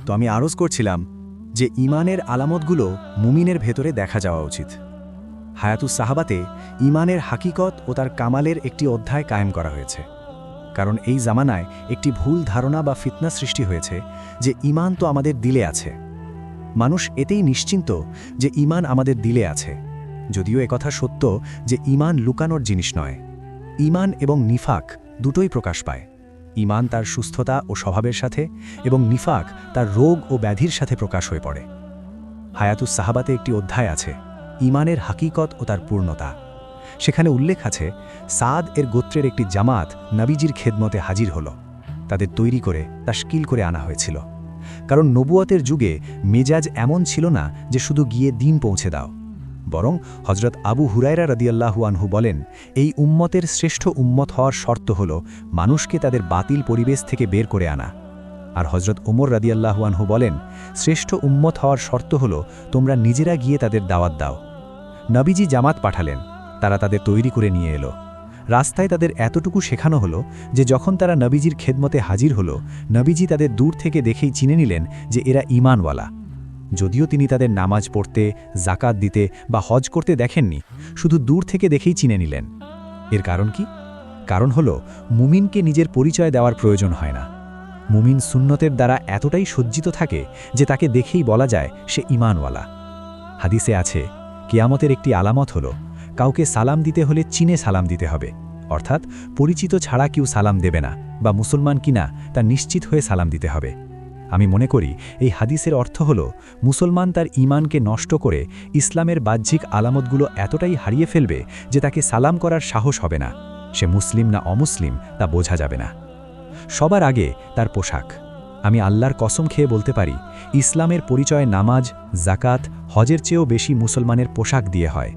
তো আমি আরজ করছিলাম যে ঈমানের আলামতগুলো মুমিনের ভেতরে দেখা যাওয়া উচিত। হায়াতুস সাহাবাতে ঈমানের হাকিকত ও তার কামালের একটি অধ্যায় কায়েম করা হয়েছে। কারণ এই জামানায় একটি ভুল ধারণা বা ফিতনা সৃষ্টি হয়েছে যে ঈমান তো আমাদের দিলে আছে। মানুষ এতেই নিশ্চিন্ত যে ঈমান আমাদের দিলে আছে, যদিও একথা সত্য যে ঈমান লুকানোর জিনিস নয়। ঈমান এবং নিফাক দুটোই প্রকাশ পায়। ঈমান তার সুস্থতা ও স্বভাবের সাথে এবং নিফাক তার রোগ ও ব্যাধির সাথে প্রকাশ হয়ে পড়ে। হায়াতুস সাহাবাতে একটি অধ্যায় আছে ঈমানের হাকিকত ও তার পূর্ণতা। সেখানে উল্লেখ আছে সাদ এর গোত্রের একটি জামাত নবীজির খেদমতে হাজির হল। তাদের তৈরি করে তাশকিল করে আনা হয়েছিল, কারণ নবুয়তের যুগে মেজাজ এমন ছিল না যে শুধু গিয়ে দিন পৌঁছে দাও। বরং হজরত আবু হুরায়রা রাদিয়াল্লাহু আনহু বলেন, এই উম্মতের শ্রেষ্ঠ উম্মত হওয়ার শর্ত হল মানুষকে তাদের বাতিল পরিবেশ থেকে বের করে আনা। আর হজরত ওমর রাদিয়াল্লাহু আনহু বলেন, শ্রেষ্ঠ উম্মত হওয়ার শর্ত হল তোমরা নিজেরা গিয়ে তাদের দাওয়াত দাও। নবীজি জামাত পাঠালেন, তারা তাদের তৈরি করে নিয়ে এলো। রাস্তায় তাদের এতটুকু শেখানো হলো যে যখন তারা নবীজির খেদমতে হাজির হলো, নবীজি তাদের দূর থেকে দেখেই চিনে নিলেন যে এরা ঈমানওয়ালা। যদিও তিনি তাদের নামাজ পড়তে, জাকাত দিতে বা হজ করতে দেখেননি, শুধু দূর থেকে দেখেই চিনে নিলেন। এর কারণ কি? কারণ হল মুমিনকে নিজের পরিচয় দেওয়ার প্রয়োজন হয় না। মুমিন সুন্নতের দ্বারা এতটাই সজ্জিত থাকে যে তাকে দেখেই বলা যায় সে ঈমানওয়ালা। হাদিসে আছে, কিয়ামতের একটি আলামত হল কাউকে সালাম দিতে হলে চিনে সালাম দিতে হবে, অর্থাৎ পরিচিত ছাড়া কেউ সালাম দেবে না, বা মুসলমান কিনা তা নিশ্চিত হয়ে সালাম দিতে হবে। আমি মনে করি এই হাদিসের অর্থ হল মুসলমান তার ঈমানকে নষ্ট করে ইসলামের বাহ্যিক আলামতগুলো এতটাই হারিয়ে ফেলবে যে তাকে সালাম করার সাহস হবে না। সে মুসলিম না অমুসলিম তা বোঝা যাবে না। সবার আগে তার পোশাক। আমি আল্লাহর কসম খেয়ে বলতে পারি, ইসলামের পরিচয় নামাজ, জাকাত, হজের চেয়েও বেশি মুসলমানের পোশাক দিয়ে হয়।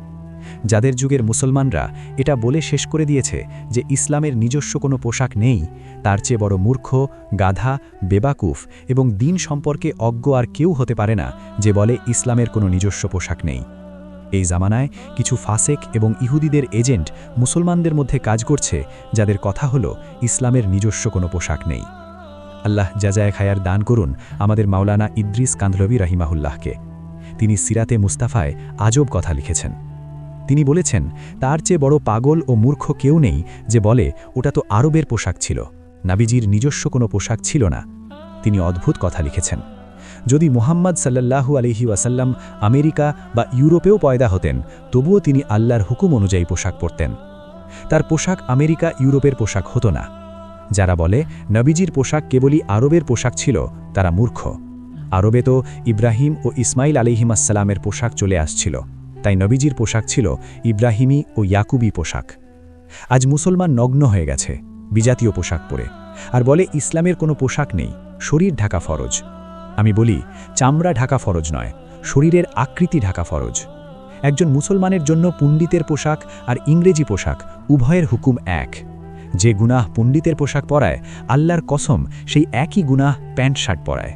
যাদের যুগের মুসলমানরা এটা বলে শেষ করে দিয়েছে যে ইসলামের নিজস্ব কোনো পোশাক নেই, তার চেয়ে বড় মূর্খ, গাধা, বেবাকুফ এবং দিন সম্পর্কে অজ্ঞ আর কেউ হতে পারে না যে বলে ইসলামের কোনো নিজস্ব পোশাক নেই। এই জামানায় কিছু ফাসেক এবং ইহুদিদের এজেন্ট মুসলমানদের মধ্যে কাজ করছে, যাদের কথা হলো ইসলামের নিজস্ব কোনো পোশাক নেই। আল্লাহ জাযায়ে খায়ার দান করুন আমাদের মাওলানা ইদ্রিস কান্ধলভি রাহিমাহুল্লাহকে। তিনি সিরাতে মুস্তাফায় আজব কথা লিখেছেন। তিনি বলেছেন, তার চেয়ে বড় পাগল ও মূর্খ কেউ নেই যে বলে ওটা তো আরবের পোশাক ছিল, নাবিজির নিজস্ব কোনো পোশাক ছিল না। তিনি অদ্ভুত কথা লিখেছেন। যদি মুহাম্মদ সাল্লাল্লাহু আলাইহি ওয়াসাল্লাম আমেরিকা বা ইউরোপেও পয়দা হতেন, তবুও তিনি আল্লাহর হুকুম অনুযায়ী পোশাক পরতেন। তার পোশাক আমেরিকা ইউরোপের পোশাক হতো না। যারা বলে নবীজির পোশাক কেবলই আরবের পোশাক ছিল, তারা মূর্খ। আরবে তো ইব্রাহিম ও ইসমাইল আলাইহিমাসসালামের পোশাক চলে আসছিল, তাই নবীজির পোশাক ছিল ইব্রাহিমী ও ইয়াকুবী পোশাক। আজ মুসলমান নগ্ন হয়ে গেছে বিজাতীয় পোশাক পরে, আর বলে ইসলামের কোনো পোশাক নেই, শরীর ঢাকা ফরজ। আমি বলি, চামড়া ঢাকা ফরজ নয়, শরীরের আকৃতি ঢাকা ফরজ। একজন মুসলমানের জন্য পণ্ডিতের পোশাক আর ইংরেজি পোশাক উভয়ের হুকুম এক। যে গুনাহ পণ্ডিতের পোশাক পরায়, আল্লাহর কসম সেই একই গুনাহ প্যান্ট শার্ট পরায়।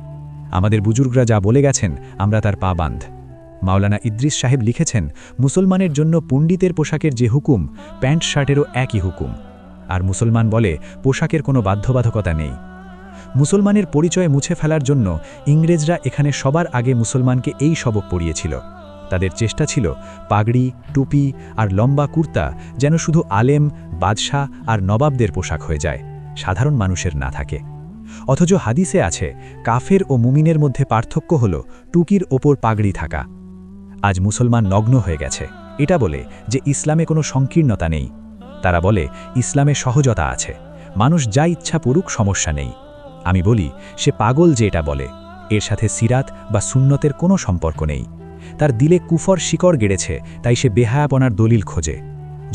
আমাদের বুজুর্গরা যা বলে গেছেন আমরা তার পাবান্ধ। মাওলানা ইদ্রিস সাহেব লিখেছেন, মুসলমানের জন্য পণ্ডিতের পোশাকের যে হুকুম, প্যান্ট শার্টেরও একই হুকুম। আর মুসলমান বলে পোশাকের কোনো বাধ্যবাধকতা নেই। মুসলমানের পরিচয় মুছে ফেলার জন্য ইংরেজরা এখানে সবার আগে মুসলমানকে এই সবক পড়িয়েছিল। তাদের চেষ্টা ছিল পাগড়ি, টুপি আর লম্বা কুর্তা যেন শুধু আলেম, বাদশাহ আর নবাবদের পোশাক হয়ে যায়, সাধারণ মানুষের না থাকে। অথচ হাদিসে আছে, কাফের ও মুমিনের মধ্যে পার্থক্য হল টুকির ওপর পাগড়ি থাকা। আজ মুসলমান নগ্ন হয়ে গেছে এটা বলে যে ইসলামে কোনো সংকীর্ণতা নেই। তারা বলে ইসলামে সহজতা আছে, মানুষ যা ইচ্ছা পড়ুক, সমস্যা নেই। আমি বলি, সে পাগল যে এটা বলে। এর সাথে সিরাত বা সুন্নতের কোনো সম্পর্ক নেই। তার দিলে কুফর শিকড় গেড়েছে, তাই সে বেহায়াপনার দলিল খোঁজে।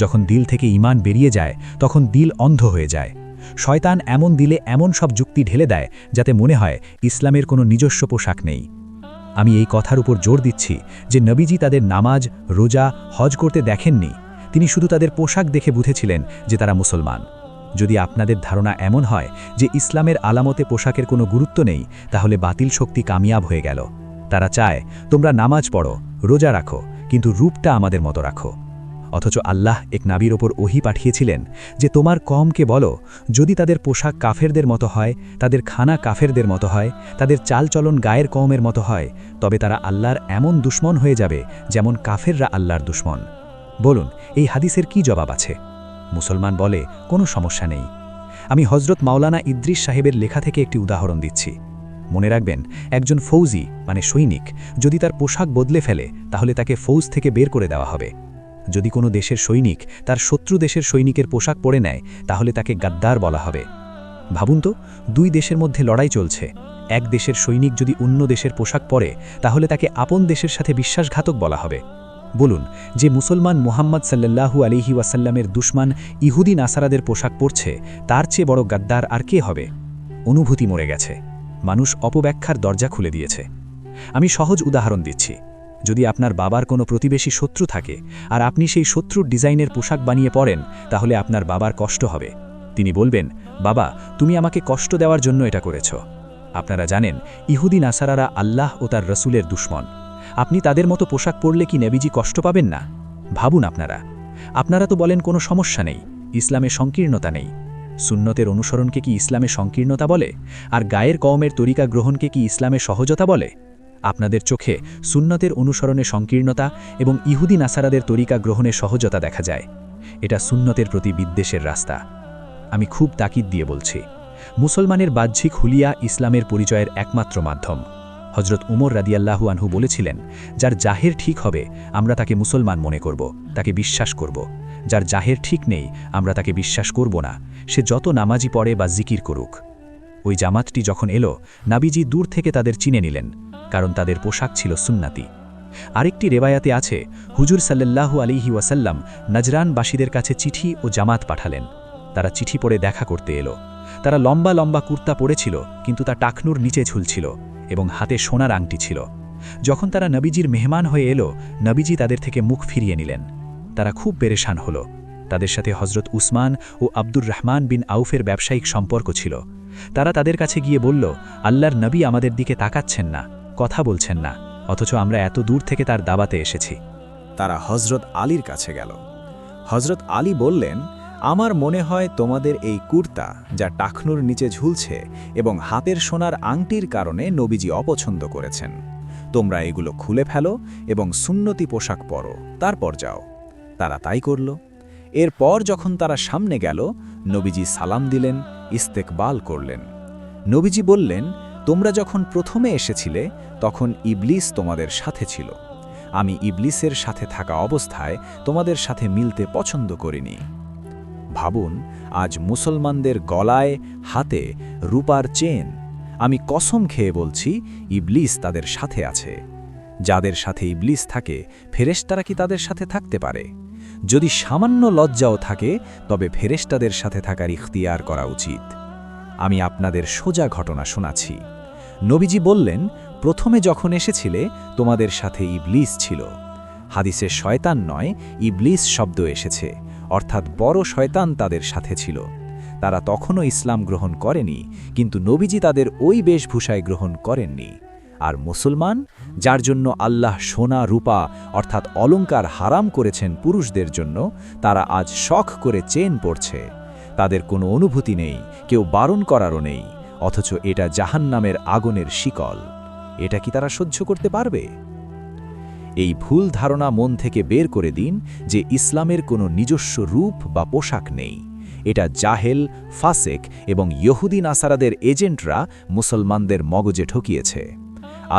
যখন দিল থেকে ঈমান বেরিয়ে যায়, তখন দিল অন্ধ হয়ে যায়। শয়তান এমন দিলে এমন সব যুক্তি ঢেলে দেয় যাতে মনে হয় ইসলামের কোনো নিজস্ব পোশাক নেই। আমি এই কথার উপর জোর দিচ্ছি যে নবীজি তাদের নামাজ, রোজা, হজ করতে দেখেননি। তিনি শুধু তাদের পোশাক দেখে বুঝেছিলেন যে তারা মুসলমান। যদি আপনাদের ধারণা এমন হয় যে ইসলামের আলামতে পোশাকের কোনো গুরুত্ব নেই, তাহলে বাতিল শক্তি কামিয়াব হয়ে গেল। তারা চায় তোমরা নামাজ পড়ো, রোজা রাখো, কিন্তু রূপটা আমাদের মতো রাখো। অথচ আল্লাহ এক নাবির ওপর ওহী পাঠিয়েছিলেন যে তোমার কওমকে বলো, যদি তাদের পোশাক কাফেরদের মতো হয়, তাদের খানা কাফেরদের মতো হয়, তাদের চালচলন গায়ের কওমের মতো হয়, তবে তারা আল্লাহর এমন দুশমন হয়ে যাবে যেমন কাফেররা আল্লাহর দুশমন। বলুন, এই হাদিসের কি জবাব আছে? মুসলমান বলে, কোনো সমস্যা নেই। আমি হজরত মাওলানা ইদ্রিস সাহেবের লেখা থেকে একটি উদাহরণ দিচ্ছি। মনে রাখবেন, একজন ফৌজি মানে সৈনিক যদি তার পোশাক বদলে ফেলে তাহলে তাকে ফৌজ থেকে বের করে দেওয়া হবে। যদি কোনো দেশের সৈনিক তার শত্রু দেশের সৈনিকের পোশাক পরে নেয় তাহলে তাকে গাদ্দার বলা হবে। ভাবুন তো, দুই দেশের মধ্যে লড়াই চলছে, এক দেশের সৈনিক যদি অন্য দেশের পোশাক পরে তাহলে তাকে আপন দেশের সাথে বিশ্বাসঘাতক বলা হবে। বলুন, যে মুসলমান মুহাম্মদ সাল্লাল্লাহু আলাইহি ওয়াসাল্লামের দুশমান ইহুদি নাসারাদের পোশাক পরছে তার চেয়ে বড় গাদ্দার আর কে হবে? অনুভূতি মরে গেছে, মানুষ অপব্যাখ্যার দরজা খুলে দিয়েছে। আমি সহজ উদাহরণ দিচ্ছি। যদি আপনার বাবার কোনো প্রতিবেশী শত্রু থাকে আর আপনি সেই শত্রুর ডিজাইনের পোশাক বানিয়ে পরেন, তাহলে আপনার বাবার কষ্ট হবে। তিনি বলবেন, বাবা, তুমি আমাকে কষ্ট দেওয়ার জন্য এটা করেছ। আপনারা জানেন, ইহুদি নাসারারা আল্লাহ ও তার রসুলের দুশমন। আপনি তাদের মতো পোশাক পরলে কি নবীজি কষ্ট পাবেন না? ভাবুন আপনারা তো বলেন কোনো সমস্যা নেই, ইসলামে সংকীর্ণতা নেই। সুন্নতের অনুসরণকে কি ইসলামে সংকীর্ণতা বলে? আর গায়ের কওমের তরিকা গ্রহণকে কি ইসলামে সহজতা বলে? আপনাদের চোখে সুন্নতের অনুসরণে সংকীর্ণতা এবং ইহুদি নাসারাদের তরিকা গ্রহণে সহজতা দেখা যায়। এটা সুন্নতের প্রতি বিদ্বেষের রাস্তা। আমি খুব তাকিদ দিয়ে বলছি, মুসলমানের বাহ্যিক হুলিয়া ইসলামের পরিচয়ের একমাত্র মাধ্যম। হজরত উমর রাদিয়াল্লাহু আনহু বলেছিলেন, যার জাহের ঠিক হবে আমরা তাকে মুসলমান মনে করব, তাকে বিশ্বাস করব। যার জাহের ঠিক নেই আমরা তাকে বিশ্বাস করব না, সে যত নামাজি পড়ে বা জিকির করুক। ওই জামাতটি যখন এলো, নাবিজি দূর থেকে তাদের চিনে নিলেন, কারণ তাদের পোশাক ছিল সুন্নাতি। আরেকটি রেবায়াতে আছে, হুজুর সাল্লাল্লাহু আলাইহি ওয়াসাল্লাম নজরানবাসীদের কাছে চিঠি ও জামাত পাঠালেন। তারা চিঠি পড়ে দেখা করতে এলো। তারা লম্বা লম্বা কুর্তা পরেছিল, কিন্তু তা টাকনুর নিচে ঝুলছিল এবং হাতে সোনার আংটি ছিল। যখন তারা নবীজির মেহমান হয়ে এলো, নবীজি তাদের থেকে মুখ ফিরিয়ে নিলেন। তারা খুব পেরেশান হলো। তাদের সাথে হজরত উসমান ও আব্দুর রহমান বিন আউফের ব্যবসায়িক সম্পর্ক ছিল। তারা তাদের কাছে গিয়ে বলল, আল্লাহর নবী আমাদের দিকে তাকাচ্ছেন না, কথা বলছেন না, অথচ আমরা এত দূর থেকে তার দাওয়াতে এসেছি। তারা হজরত আলীর কাছে গেল। হজরত আলী বললেন, আমার মনে হয় তোমাদের এই কুর্তা, যা টাকনুর নিচে ঝুলছে এবং হাতের সোনার আংটির কারণে নবীজি অপছন্দ করেছেন। তোমরা এগুলো খুলে ফেলো এবং সুন্নতি পোশাক পরো, তারপর যাও। তারা তাই করল। এরপর যখন তারা সামনে গেল, নবীজি সালাম দিলেন, ইস্তেকবাল করলেন। নবীজি বললেন, তোমরা যখন প্রথমে এসেছিলে তখন ইবলিস তোমাদের সাথে ছিল। আমি ইবলিসের সাথে থাকা অবস্থায় তোমাদের সাথে মিলতে পছন্দ করিনি। ভাবুন, আজ মুসলমানদের গলায় হাতে রূপার চেন। আমি কসম খেয়ে বলছি, ইবলিস তাদের সাথে আছে। যাদের সাথে ইবলিস থাকে, ফেরেশতারা কি তাদের সাথে থাকতে পারে? যদি সামান্য লজ্জাও থাকে, তবে ফেরেশতাদের সাথে থাকার ইখতিয়ার করা উচিত। আমি আপনাদের সোজা ঘটনা শোনাচ্ছি। নবীজি বললেন, প্রথমে যখন এসেছিলে তোমাদের সাথে ইবলিস ছিল। হাদিসে শয়তান নয়, ইবলিস শব্দ এসেছে, অর্থাৎ বড় শয়তান তাদের সাথে ছিল। তারা তখনও ইসলাম গ্রহণ করেনি, কিন্তু নবীজি তাদের ওই বেশভূষায় গ্রহণ করেননি। আর মুসলমান, যার জন্য আল্লাহ সোনা রূপা অর্থাৎ অলংকার হারাম করেছেন পুরুষদের জন্য, তারা আজ শখ করে চেন পরছে। তাদের কোনো অনুভূতি নেই, কেউ বারণ করারও নেই, অথচ এটা জাহান্নামের আগুনের শিকল। এটা কি তারা সহ্য করতে পারবে? এই ভুল ধারণা মন থেকে বের করে দিন যে ইসলামের কোনো নিজস্ব রূপ বা পোশাক নেই। এটা জাহেল, ফাসেক এবং ইহুদি নাসারাদের এজেন্টরা মুসলমানদের মগজে ঠকিয়েছে।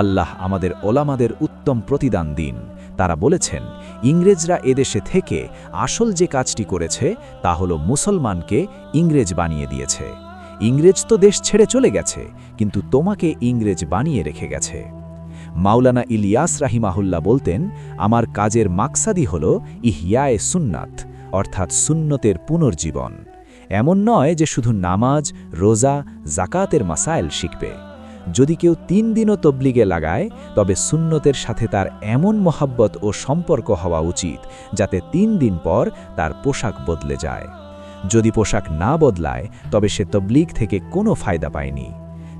আল্লাহ আমাদের ওলামাদের উত্তম প্রতিদান দিন। তারা বলেছেন, ইংরেজরা এদেশে থেকে আসল যে কাজটি করেছে তা হল মুসলমানকে ইংরেজ বানিয়ে দিয়েছে। ইংরেজ তো দেশ ছেড়ে চলে গেছে, কিন্তু তোমাকে ইংরেজ বানিয়ে রেখে গেছে। মাওলানা ইলিয়াস রাহিমাহুল্লাহ বলতেন, আমার কাজের মাকসাদি হল ইহইয়ায়ে সুন্নাত, অর্থাৎ সুন্নতের পুনর্জীবন। এমন নয় যে শুধু নামাজ, রোজা, জাকাতের মাসাইল শিখবে। যদি কেউ 3 দিনও তবলিগে লাগায়, তবে সুন্নতের সাথে তার এমন মহাব্বত ও সম্পর্ক হওয়া উচিত যাতে 3 দিন পর তার পোশাক বদলে যায়। যদি পোশাক না বদলায়, তবে সে তবলিগ থেকে কোনো ফায়দা পায়নি।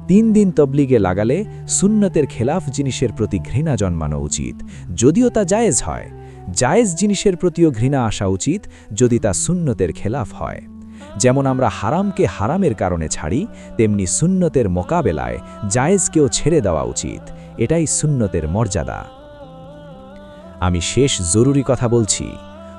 3 দিন তবলিগে লাগালে সুন্নতের খেলাফ জিনিসের প্রতি ঘৃণা জন্মানো উচিত, যদিও তা জায়েজ হয়। জায়েজ জিনিসের প্রতিও ঘৃণা আসা উচিত যদি তা সুন্নতের খেলাফ হয়। যেমন আমরা হারামকে হারামের কারণে ছাড়ি, তেমনি সুন্নতের মোকাবেলায় জায়েজকেও ছেড়ে দেওয়া উচিত। এটাই সুন্নতের মর্যাদা। আমি শেষ জরুরি কথা বলছি।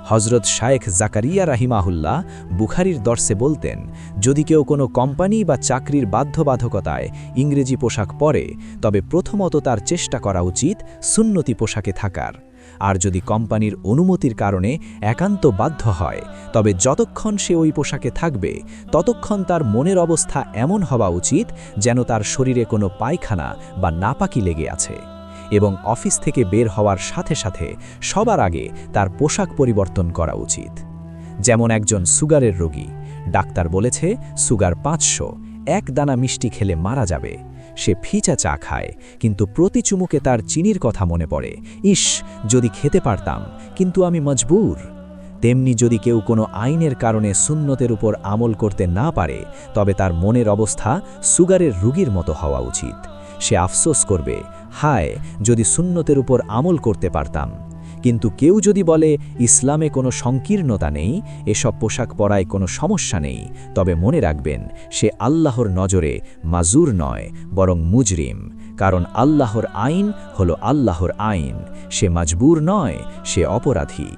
হজরত শায়েখ জাকারিয়া রাহিমাহুল্লাহ বুখারীর দর্সে বলতেন, যদি কেউ কোনো কোম্পানি বা চাকরির বাধ্যবাধকতায় ইংরেজি পোশাক পরে, তবে প্রথমত তার চেষ্টা করা উচিত সুন্নতি পোশাকে থাকার। আর যদি কোম্পানির অনুমতির কারণে একান্ত বাধ্য হয়, তবে যতক্ষণ সে ওই পোশাকে থাকবে ততক্ষণ তার মনের অবস্থা এমন হওয়া উচিত যেন তার শরীরে কোনো পায়খানা বা নাপাকি লেগে আছে। এবং অফিস থেকে বের হওয়ার সাথে সাথে সবার আগে তার পোশাক পরিবর্তন করা উচিত। যেমন একজন সুগারের রোগী, ডাক্তার বলেছে সুগার 500, এক দানা মিষ্টি খেলে মারা যাবে। সে ফিচা চা খায়, কিন্তু প্রতি চুমুকে তার চিনির কথা মনে পড়ে, ইস যদি খেতে পারতাম, কিন্তু আমি মজবুর। তেমনি যদি কেউ কোনো আইনের কারণে সুন্নতের উপর আমল করতে না পারে, তবে তার মনের অবস্থা সুগারের রোগীর মতো হওয়া উচিত। সে আফসোস করবে, হায় যদি সুন্নতের উপর আমল করতে পারতাম। কিন্তু কেউ যদি বলে ইসলামে কোনো সংকীর্ণতা নেই, এসব পোশাক পরায় কোনো সমস্যা নেই, তবে মনে রাখবেন সে আল্লাহর নজরে মাজুর নয়, বরং মুজরিম। কারণ আল্লাহর আইন হলো আল্লাহর আইন, সে মজবুর নয়, সে অপরাধী।